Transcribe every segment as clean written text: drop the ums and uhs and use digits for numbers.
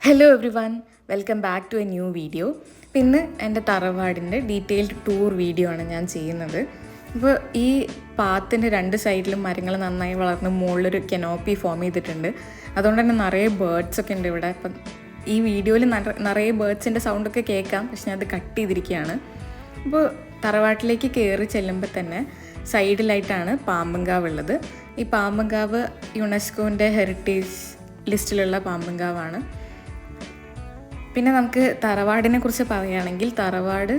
Hello everyone, welcome back to a new video. ഇന്ന് എൻ്റെ തറവാടിൻ്റെ detailed tour video ആണ് ഞാൻ ചെയ്യുന്നത്. അപ്പോൾ ഈ പാത്തിൻ്റെ രണ്ട് സൈഡിലും മരങ്ങൾ നന്നായി വളർന്ന് മുകളിലൊരു കെനോപ്പി ഫോം ചെയ്തിട്ടുണ്ട്. അതുകൊണ്ട് തന്നെ നിറയെ ബേർഡ്സൊക്കെ ഉണ്ട് ഇവിടെ. അപ്പം ഈ വീഡിയോയിൽ നിറയെ ബേർഡ്സിൻ്റെ സൗണ്ടൊക്കെ കേൾക്കാം, പക്ഷെ ഞാൻ അത് കട്ട് ചെയ്തിരിക്കുകയാണ്. അപ്പോൾ തറവാട്ടിലേക്ക് കയറി ചെല്ലുമ്പോൾ തന്നെ സൈഡിലായിട്ടാണ് പാമ്പൻകാവ് ഉള്ളത്. ഈ പാമ്പൻകാവ് യുനെസ്കോൻ്റെ ഹെറിറ്റേജ് ലിസ്റ്റിലുള്ള പാമ്പൻകാവാണ്. പിന്നെ നമുക്ക് തറവാടിനെ കുറിച്ച് പറയുകയാണെങ്കിൽ തറവാട്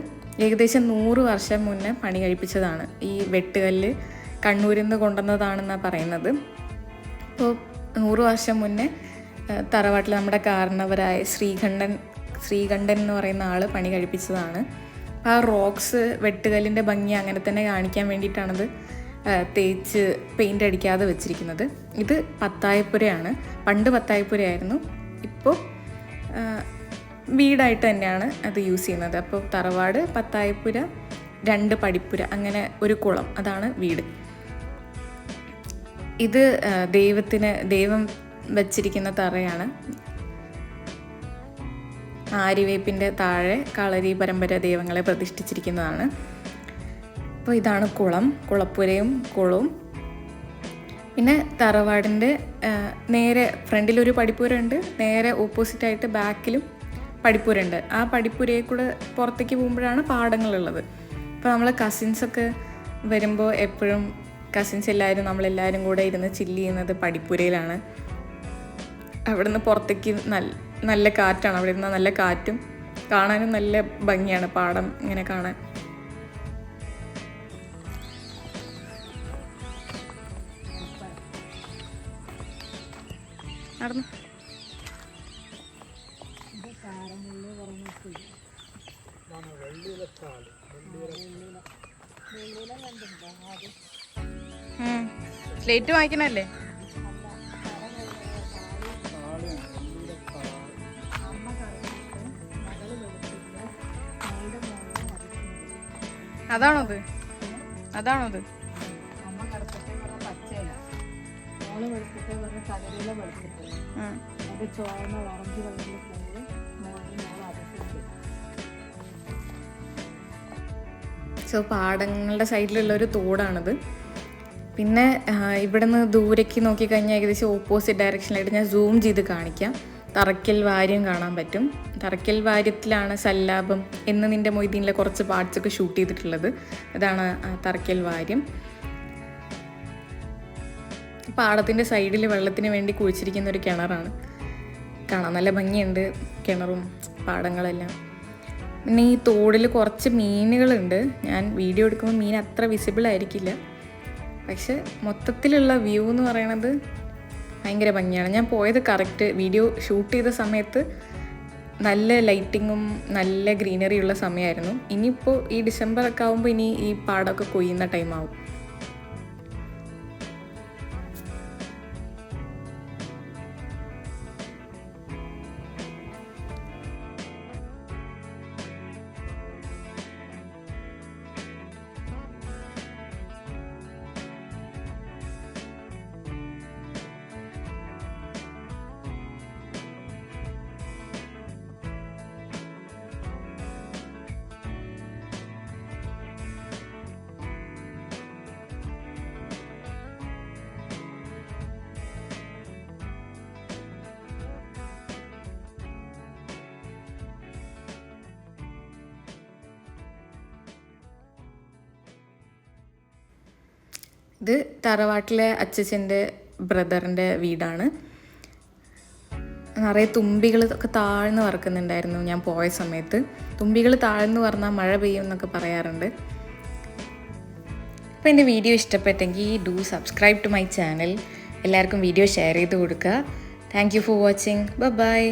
ഏകദേശം 100 വർഷം മുന്നേ പണി കഴിപ്പിച്ചതാണ്. ഈ വെട്ടുകല്ല് കണ്ണൂരിൽ നിന്ന് കൊണ്ടുവന്നതാണെന്നാണ് പറയുന്നത്. അപ്പോൾ 100 വർഷം മുന്നേ തറവാട്ടിൽ നമ്മുടെ കാരണവരായ ശ്രീകണ്ഠൻ എന്ന് പറയുന്ന ആൾ പണി കഴിപ്പിച്ചതാണ്. ആ റോക്സ് വെട്ടുകല്ലിൻ്റെ ഭംഗി അങ്ങനെ തന്നെ കാണിക്കാൻ വേണ്ടിയിട്ടാണത് തേച്ച് പെയിൻ്റ് അടിക്കാതെ വെച്ചിരിക്കുന്നത്. ഇത് പത്തായപ്പുരയാണ്. പണ്ട് പത്തായപ്പുരയായിരുന്നു, ഇപ്പോൾ വീടായിട്ട് തന്നെയാണ് അത് യൂസ് ചെയ്യുന്നത്. അപ്പോൾ തറവാട്, പത്തായപ്പുര, 2 പടിപ്പുര, അങ്ങനെ ഒരു കുളം, അതാണ് വീട്. ഇത് ദൈവം വച്ചിരിക്കുന്ന തറയാണ്. ആര്യവേപ്പിൻ്റെ താഴെ കളരി പരമ്പര ദൈവങ്ങളെ പ്രതിഷ്ഠിച്ചിരിക്കുന്നതാണ്. അപ്പോൾ ഇതാണ് കുളം, കുളപ്പുരയും കുളവും. പിന്നെ തറവാടിൻ്റെ നേരെ ഫ്രണ്ടിലൊരു പടിപ്പുര ഉണ്ട്, നേരെ ഓപ്പോസിറ്റായിട്ട് ബാക്കിലും പടിപ്പുര ഉണ്ട്. ആ പടിപ്പുരയിൽ കൂടെ പുറത്തേക്ക് പോകുമ്പോഴാണ് പാടങ്ങളുള്ളത്. അപ്പോൾ നമ്മൾ കസിൻസൊക്കെ വരുമ്പോൾ എപ്പോഴും കസിൻസ് നമ്മളെല്ലാവരും കൂടെ ഇരുന്ന് ചില്ല് ചെയ്യുന്നത് പടിപ്പുരയിലാണ്. അവിടെ നിന്ന് പുറത്തേക്ക് നല്ല കാറ്റാണ്, അവിടെ ഇരുന്ന് നല്ല കാറ്റും കാണാനും നല്ല ഭംഗിയാണ് പാടം ഇങ്ങനെ കാണാൻ. നടന്നു സ്ലേറ്റ് വാങ്ങിക്കണല്ലേ? അതാണോത്? അതാണോത്? സോ പാടങ്ങളുടെ സൈഡിലുള്ളൊരു തോടാണിത്. പിന്നെ ഇവിടെ നിന്ന് ദൂരേക്ക് നോക്കിക്കഴിഞ്ഞാൽ ഏകദേശം ഓപ്പോസിറ്റ് ഡയറക്ഷനിലായിട്ട് ഞാൻ സൂം ചെയ്ത് കാണിക്കാം. തറയ്ക്കൽ വാര്യം കാണാൻ പറ്റും. തറയ്ക്കൽ വാര്യത്തിലാണ് സല്ലാപം എന്ന് നിൻ്റെ മൊയ്തീനിലെ കുറച്ച് പാർട്സൊക്കെ ഷൂട്ട് ചെയ്തിട്ടുള്ളത്. അതാണ് തറയ്ക്കൽ വാര്യം. പാടത്തിൻ്റെ സൈഡിൽ വെള്ളത്തിന് വേണ്ടി കുഴിച്ചിരിക്കുന്ന ഒരു കിണറാണ്. കാണാൻ നല്ല ഭംഗിയുണ്ട് കിണറും പാടങ്ങളെല്ലാം. പിന്നെ ഈ തോടിൽ കുറച്ച് മീനുകളുണ്ട്. ഞാൻ വീഡിയോ എടുക്കുമ്പോൾ മീൻ അത്ര വിസിബിൾ ആയിരിക്കില്ല, പക്ഷെ മൊത്തത്തിലുള്ള വ്യൂ എന്ന് പറയണത് ഭയങ്കര ഭംഗിയാണ്. ഞാൻ പോയത് കറക്റ്റ് വീഡിയോ ഷൂട്ട് ചെയ്ത സമയത്ത് നല്ല ലൈറ്റിങ്ങും നല്ല ഗ്രീനറി ഉള്ള സമയമായിരുന്നു. ഇനിയിപ്പോൾ ഈ ഡിസംബറൊക്കെ ആകുമ്പോൾ ഇനി ഈ പാടമൊക്കെ കൊയ്യുന്ന ടൈമാവും. ഇത് തറവാട്ടിലെ അച്ഛൻ്റെ ബ്രദറിൻ്റെ വീടാണ്. നിറയെ തുമ്പികളൊക്കെ താഴ്ന്ന് പറക്കുന്നുണ്ടായിരുന്നു ഞാൻ പോയ സമയത്ത്. തുമ്പികൾ താഴ്ന്ന് പറഞ്ഞാൽ മഴ പെയ്യും എന്നൊക്കെ പറയാറുണ്ട്. അപ്പോൾ എൻ്റെ വീഡിയോ ഇഷ്ടപ്പെട്ടെങ്കിൽ do subscribe to my channel. എല്ലാവർക്കും വീഡിയോ ഷെയർ ചെയ്ത് കൊടുക്കുക. Thank you for watching. By.